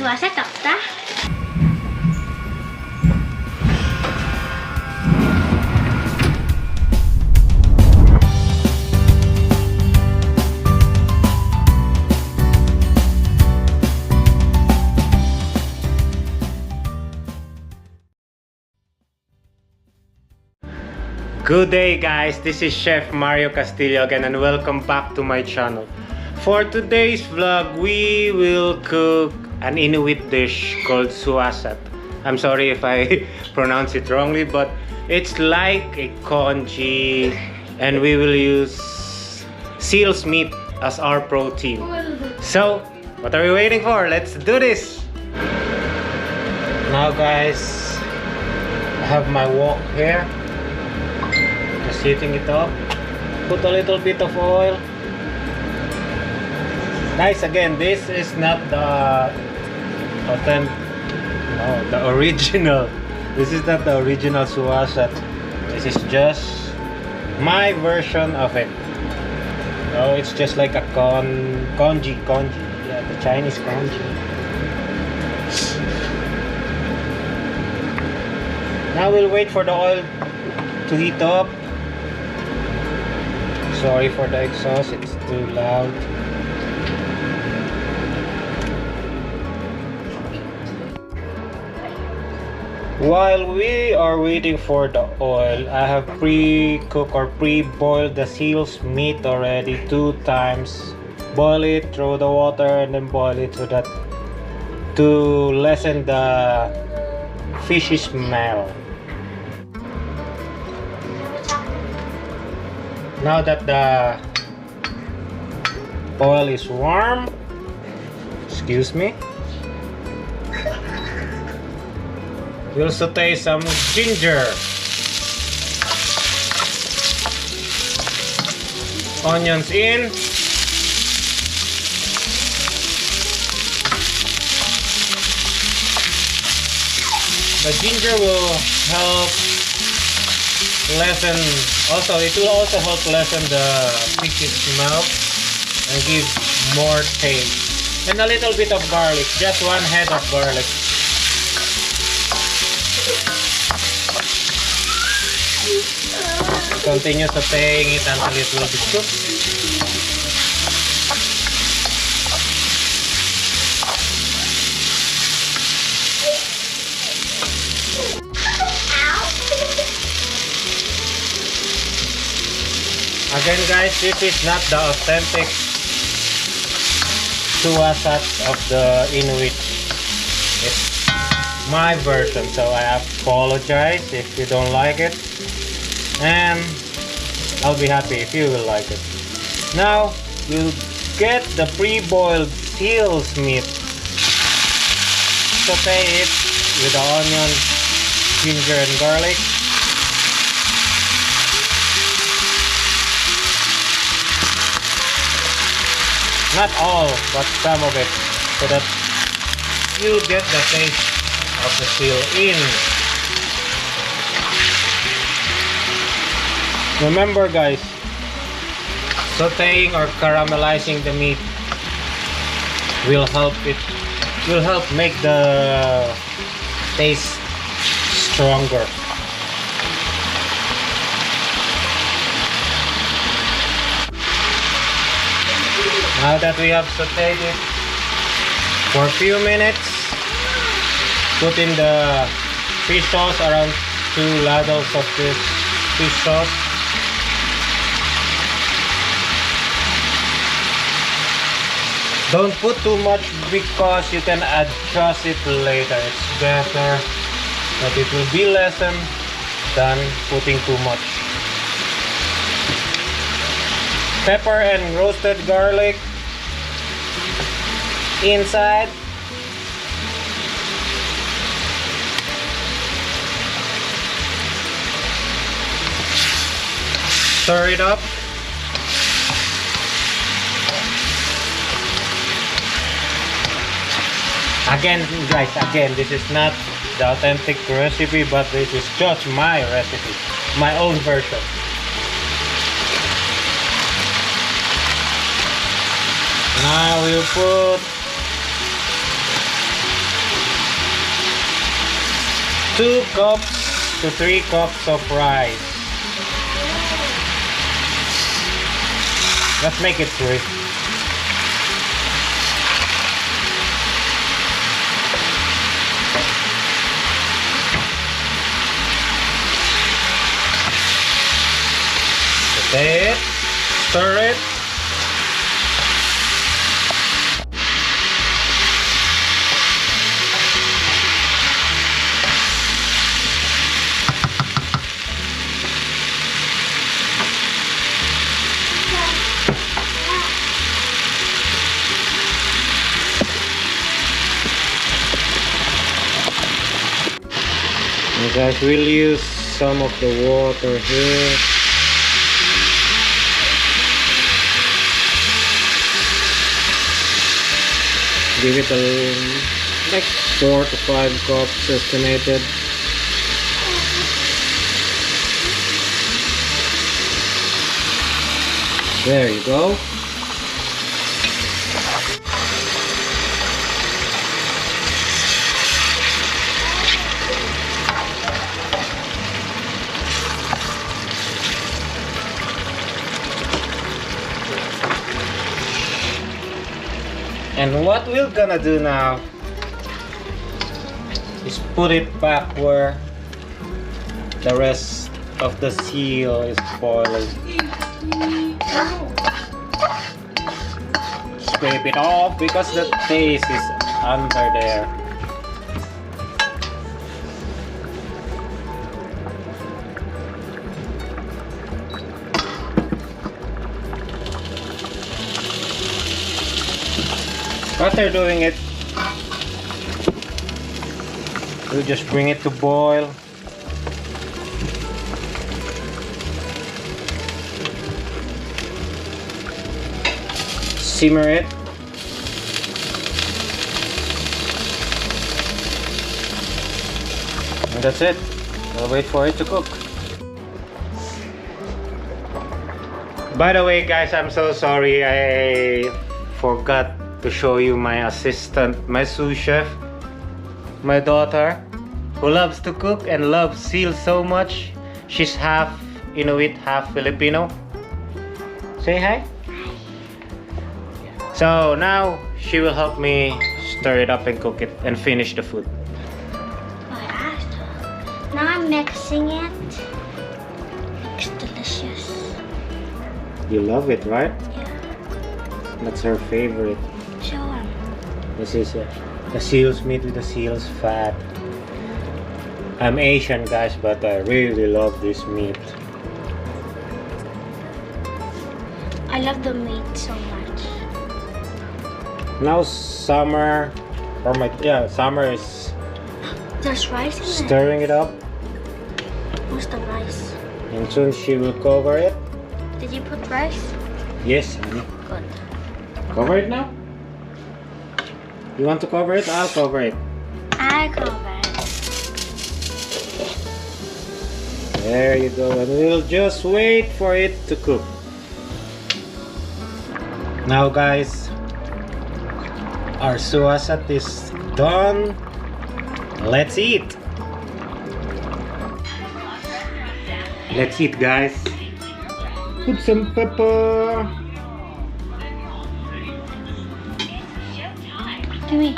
SUAASAT 없다. Good day guys, this is Chef Mario Castillo again and welcome back to my channel. For today's vlog, we will cook an Inuit dish called SUAASAT. I'm sorry if I pronounce it wrongly, but it's like a congee and we will use seal's meat as our protein. So, what are we waiting for? Let's do this! Now guys, I have my wok here. Just heating it up. Put a little bit of oil. Guys, again, this is not the original. This is not the original SUAASAT. This is just my version of it. Oh, it's just like a congee. Yeah, the Chinese congee. Now we'll wait for the oil to heat up. Sorry for the exhaust, it's too loud. While we are waiting for the oil, I have pre-cooked or pre-boiled the seal's meat already 2 times. Boil it, throw the water, and then boil it so that to lessen the fishy smell. Now that the oil is warm, excuse me, we'll saute some ginger, onions in, the ginger will help lessen, it will also help lessen the fishy smell and give more taste. And a little bit of garlic, just 1 head of garlic. Continue sauteing it until it will be cooked. Again guys, this is not the authentic SUAASAT of the Inuit. It's my version, so I apologize if you don't like it. And I'll be happy if you will like it. Now, we'll get the pre-boiled seal's meat. Saute it with the onion, ginger and garlic. Not all, but some of it, so that you get the taste of the seal in. Remember guys, sauteing or caramelizing the meat will help make the taste stronger. Now that we have sauteed it for a few minutes, put in the fish sauce, around 2 ladles of this fish sauce. Don't put too much because you can adjust it later. It's better that it will be lessened than putting too much. Pepper and roasted garlic inside. Stir it up. Again guys, this is not the authentic recipe, but this is just my recipe, my own version. Now we'll put 2 cups to 3 cups of rice. Let's make it 3. Saute it, stir it. And guys, we'll use some of the water here. Give it like 4 to 5 cups estimated. There you go. And what we're gonna do now is put it back where the rest of the seal is boiling. Scrape it off because the taste is under there. After doing it, we'll just bring it to boil. Simmer it. And that's it. We'll wait for it to cook. By the way, guys, I'm so sorry. I forgot to show you my assistant, my sous chef, my daughter, who loves to cook and loves seal so much. She's half Inuit, half Filipino. Say hi. So now she will help me stir it up and cook it and finish the food. Now I'm mixing it. It's delicious. You love it, right? Yeah. That's her favorite. Sure. This is the seal's meat with the seal's fat. I'm Asian, guys, but I really love this meat. I love the meat so much. Now Summer, Summer is There's rice in stirring it up, Where's the rice? and soon she will cover it. Did you put rice? Yes, honey. Good. Cover it now. You want to cover it? I'll cover it. I cover it. There you go, and we'll just wait for it to cook. Now, guys, our SUAASAT is done. Let's eat. Let's eat, guys. Put some pepper. Gimme.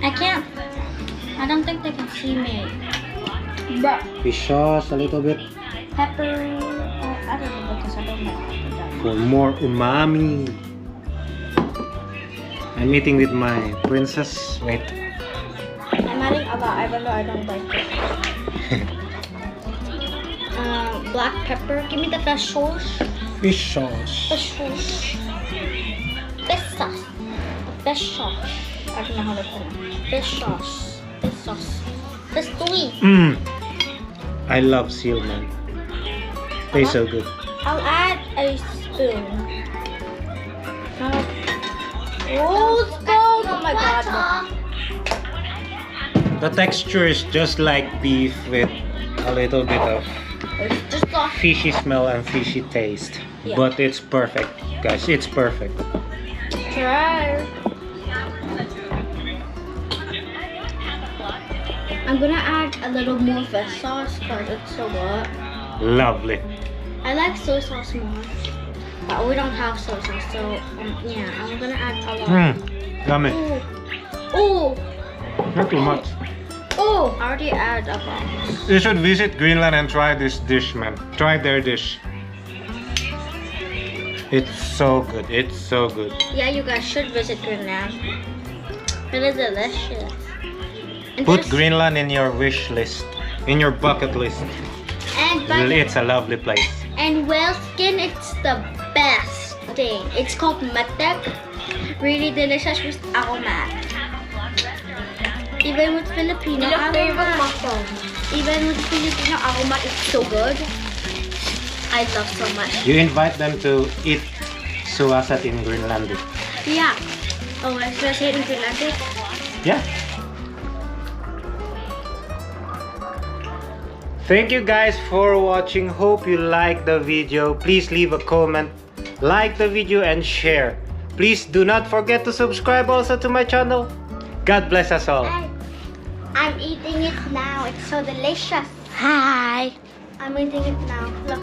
I can't. I don't think they can see me. But Fish sauce a little bit pepper. I don't know because I don't like pepper. for more umami. I'm eating with my princess. Wait. I'm adding a lot, even though I don't like it. Black pepper. Give me the fish sauce. Fish sauce. Fish sauce. Fish sauce. Fish sauce. I don't know how to pronounce. Fish sauce. Fish sauce. Fish sweet. I love seal, man. Tastes so good. I'll add a spoon. Oh, it's cold. Oh my god. The texture is just like beef with a little bit of It's just a fishy smell and fishy taste. Yeah. But it's perfect, guys. It's perfect. try. I'm gonna add a little more fish sauce because it's so good. Lovely. I like soy sauce more, but we don't have soy sauce, so yeah, I'm gonna add a lot. Yummy. Oh, Not too much. oh! I already added a box. You should visit Greenland and try this dish, man. Try their dish. It's so good. It's so good. Yeah, you guys should visit Greenland. It is delicious. And Put there's- Greenland in your wish list, in your bucket list. And by the- It's a lovely place. And whale skin, it's the best thing. It's called matek. Really delicious with aromat. Even with Filipino aromat. Even with Filipino aromat, it's so good. I love so much. You invite them to eat SUAASAT in Greenlandic. Yeah. Oh, I should I say it in Greenlandic? Yeah. Thank you guys for watching. Hope you like the video. Please leave a comment, like the video, and share. Please do not forget to subscribe also to my channel. God bless us all. I'm eating it now. It's so delicious. Hi. I'm eating it now. Look.